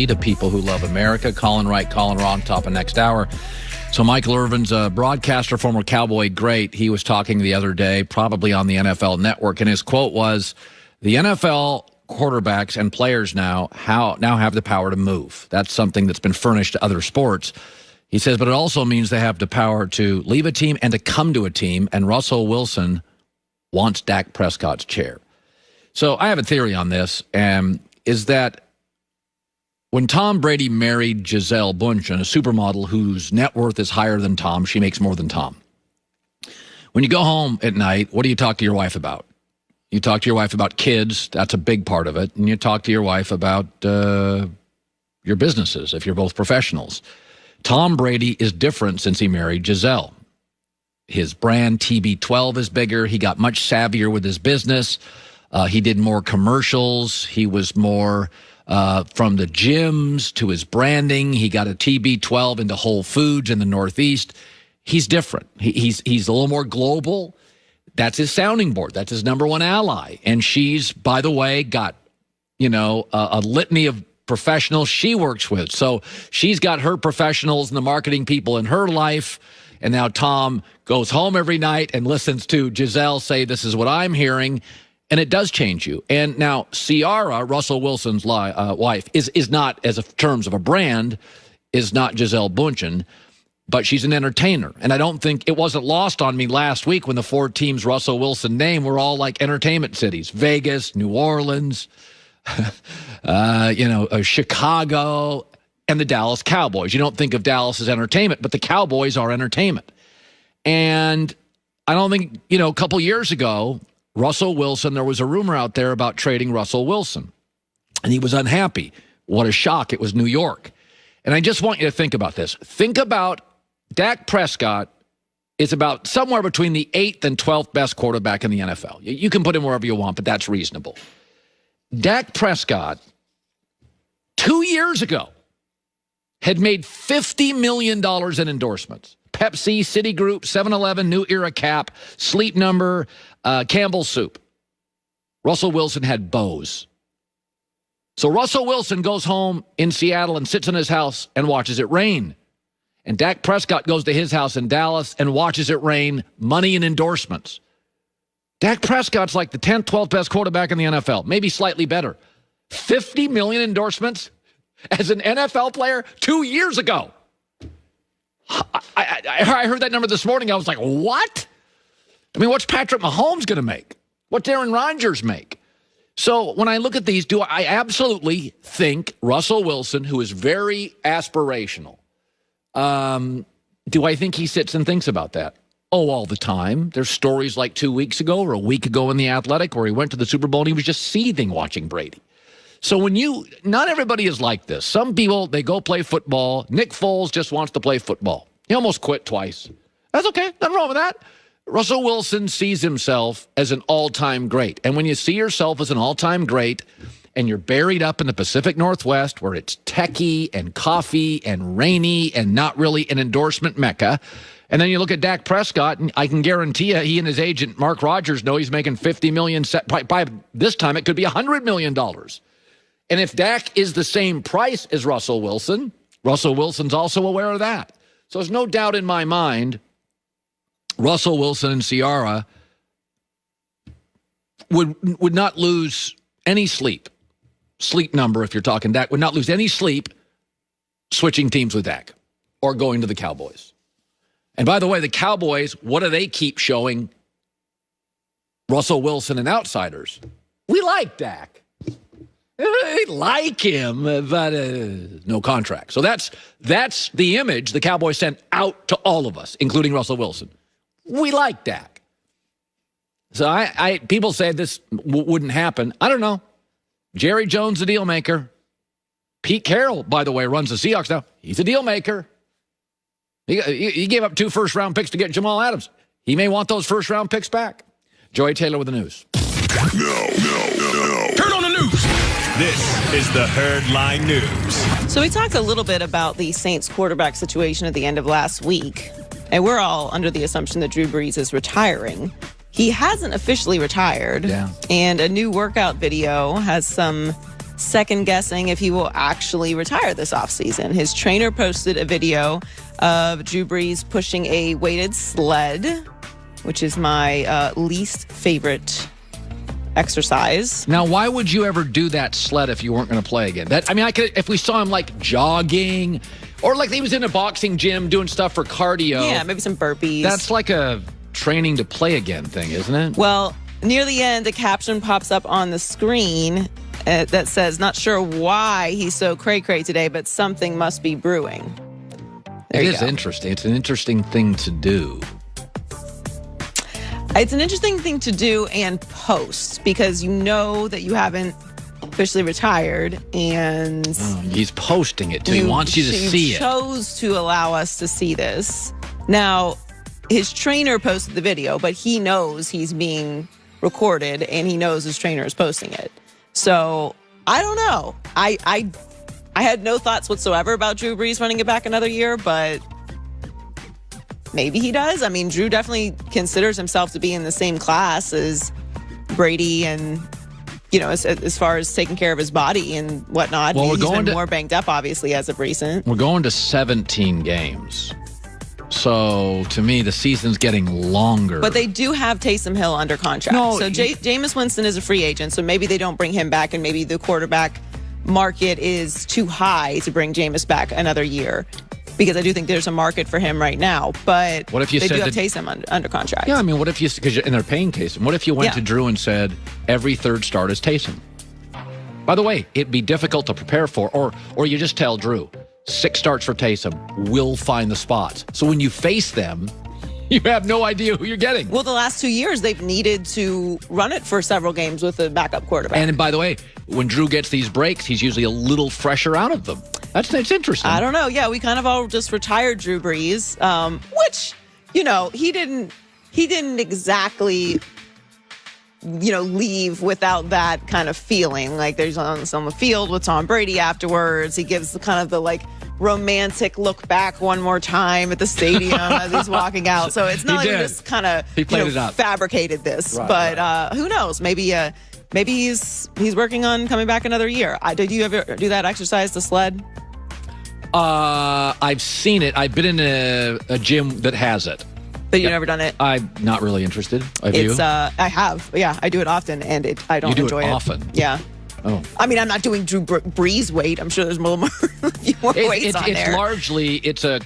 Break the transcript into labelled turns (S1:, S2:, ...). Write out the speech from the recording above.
S1: To people who love America. Colin right, Colin wrong, top of next hour. So Michael Irvin's a broadcaster, former Cowboy great. He was talking the other day, probably on the NFL Network, and his quote was, the NFL quarterbacks and players now have the power to move. That's something that's been furnished to other sports. He says, but it also means they have the power to leave a team and to come to a team, and Russell Wilson wants Dak Prescott's chair. So I have a theory on this, is that when Tom Brady married Gisele Bündchen, a supermodel whose net worth is higher than Tom, she makes more than Tom. When you go home at night, what do you talk to your wife about? You talk to your wife about kids. That's a big part of it. And you talk to your wife about your businesses, if you're both professionals. Tom Brady is different since he married Gisele. His brand, TB12, is bigger. He got much savvier with his business. He did more commercials. He was more... from the gyms to his branding, he got a TB12 into Whole Foods in the Northeast. He's different. He's a little more global. That's his sounding board. That's his number one ally. And she's, by the way, got, a litany of professionals she works with. So she's got her professionals and the marketing people in her life. And now Tom goes home every night and listens to Gisele say, this is what I'm hearing. And it does change you. And now Ciara, Russell Wilson's wife, is not, as of terms of a brand, is not Gisele Bündchen, but she's an entertainer. And I don't think it wasn't lost on me last week when the four teams Russell Wilson named were all like entertainment cities: Vegas, New Orleans, Chicago, and the Dallas Cowboys. You don't think of Dallas as entertainment, but the Cowboys are entertainment. And I don't think, a couple years ago, Russell Wilson, there was a rumor out there about trading Russell Wilson, and he was unhappy. What a shock. It was New York. And I just want you to think about this. Think about Dak Prescott is about somewhere between the 8th and 12th best quarterback in the NFL. You can put him wherever you want, but that's reasonable. Dak Prescott, 2 years ago, had made $50 million in endorsements. Pepsi, Citigroup, 7-Eleven, New Era Cap, Sleep Number, Campbell's Soup. Russell Wilson had Bose. So Russell Wilson goes home in Seattle and sits in his house and watches it rain. And Dak Prescott goes to his house in Dallas and watches it rain, money and endorsements. Dak Prescott's like the 10th, 12th best quarterback in the NFL, maybe slightly better. 50 million endorsements as an NFL player 2 years ago. I heard that number this morning. I was like, what? I mean, what's Patrick Mahomes going to make? What's Aaron Rodgers make? So when I look at these, I absolutely think Russell Wilson, who is very aspirational, do I think he sits and thinks about that? Oh, all the time. There's stories like 2 weeks ago or a week ago in The Athletic where he went to the Super Bowl and he was just seething watching Brady. So not everybody is like this. Some people, they go play football. Nick Foles just wants to play football. He almost quit twice. That's okay. Nothing wrong with that. Russell Wilson sees himself as an all-time great. And when you see yourself as an all-time great and you're buried up in the Pacific Northwest where it's techie and coffee and rainy and not really an endorsement mecca, and then you look at Dak Prescott, and I can guarantee you he and his agent, Mark Rogers, know he's making $50 million. By this time, it could be $100 million. And if Dak is the same price as Russell Wilson, Russell Wilson's also aware of that. So there's no doubt in my mind Russell Wilson and Ciara would not lose any sleep number, if you're talking Dak, would not lose any sleep switching teams with Dak or going to the Cowboys. And by the way, the Cowboys, what do they keep showing Russell Wilson and outsiders? We like Dak. They like him, but no contract. So that's the image the Cowboys sent out to all of us, including Russell Wilson. We like Dak. So people say this wouldn't happen. I don't know. Jerry Jones, the deal maker. Pete Carroll, by the way, runs the Seahawks now. He's a deal maker. He gave up 2 first-round picks to get Jamal Adams. He may want those first-round picks back. Joy Taylor with the news.
S2: No.
S3: Turn on the news. This is the Herdline News.
S4: So we talked a little bit about the Saints quarterback situation at the end of last week. And we're all under the assumption that Drew Brees is retiring. He hasn't officially retired.
S1: Yeah.
S4: And a new workout video has some second guessing if he will actually retire this offseason. His trainer posted a video of Drew Brees pushing a weighted sled, which is my least favorite exercise.
S1: Now, why would you ever do that sled if you weren't going to play again? If we saw him like jogging or like he was in a boxing gym doing stuff for cardio.
S4: Yeah, maybe some burpees.
S1: That's like a training to play again thing, isn't it?
S4: Well, near the end, a caption pops up on the screen that says, "Not sure why he's so cray-cray today, but something must be brewing." There
S1: it
S4: you
S1: is
S4: go.
S1: interesting. It's an interesting thing to do.
S4: It's an interesting thing to do and post because you know that you haven't officially retired, and
S1: He's posting it too. He wants you to see
S4: You
S1: it.
S4: chose to allow us to see this. Now, his trainer posted the video, but he knows he's being recorded, and he knows his trainer is posting it. So I don't know. I had no thoughts whatsoever about Drew Brees running it back another year, but maybe he does. I mean, Drew definitely considers himself to be in the same class as Brady, and as far as taking care of his body and whatnot.
S1: Well,
S4: he's been more banged up, obviously, as of recent.
S1: We're going to 17 games. So, to me, the season's getting longer.
S4: But they do have Taysom Hill under contract. So Jameis Winston is a free agent, so maybe they don't bring him back, and maybe the quarterback market is too high to bring Jameis back another year, because I do think there's a market for him right now. But
S1: what if you
S4: they
S1: said
S4: do have Taysom under contract?
S1: Yeah, I mean, what if and they're paying Taysom. What if you went to Drew and said, every third start is Taysom? By the way, it'd be difficult to prepare for, or you just tell Drew, 6 starts for Taysom, we'll find the spots. So when you face them, you have no idea who you're getting.
S4: Well, the last 2 years, they've needed to run it for several games with a backup quarterback.
S1: And by the way, when Drew gets these breaks, he's usually a little fresher out of them. That's interesting.
S4: I don't know. Yeah, we kind of all just retired Drew Brees, which, he didn't exactly, leave without that kind of feeling. Like there's on the field with Tom Brady afterwards. He gives the romantic look back one more time at the stadium as he's walking out. So it's not like we just kind of fabricated this. Right, but who knows? Maybe he's working on coming back another year. Did you ever do that exercise, the sled?
S1: I've seen it. I've been in a gym that has it.
S4: But you've never done it?
S1: I'm not really interested. Have you?
S4: I have. Yeah, I do it often, and I don't enjoy it.
S1: You do it often?
S4: Yeah.
S1: Oh.
S4: I mean, I'm not doing Drew Brees weight. I'm sure there's more weights on there.
S1: It's largely, it's a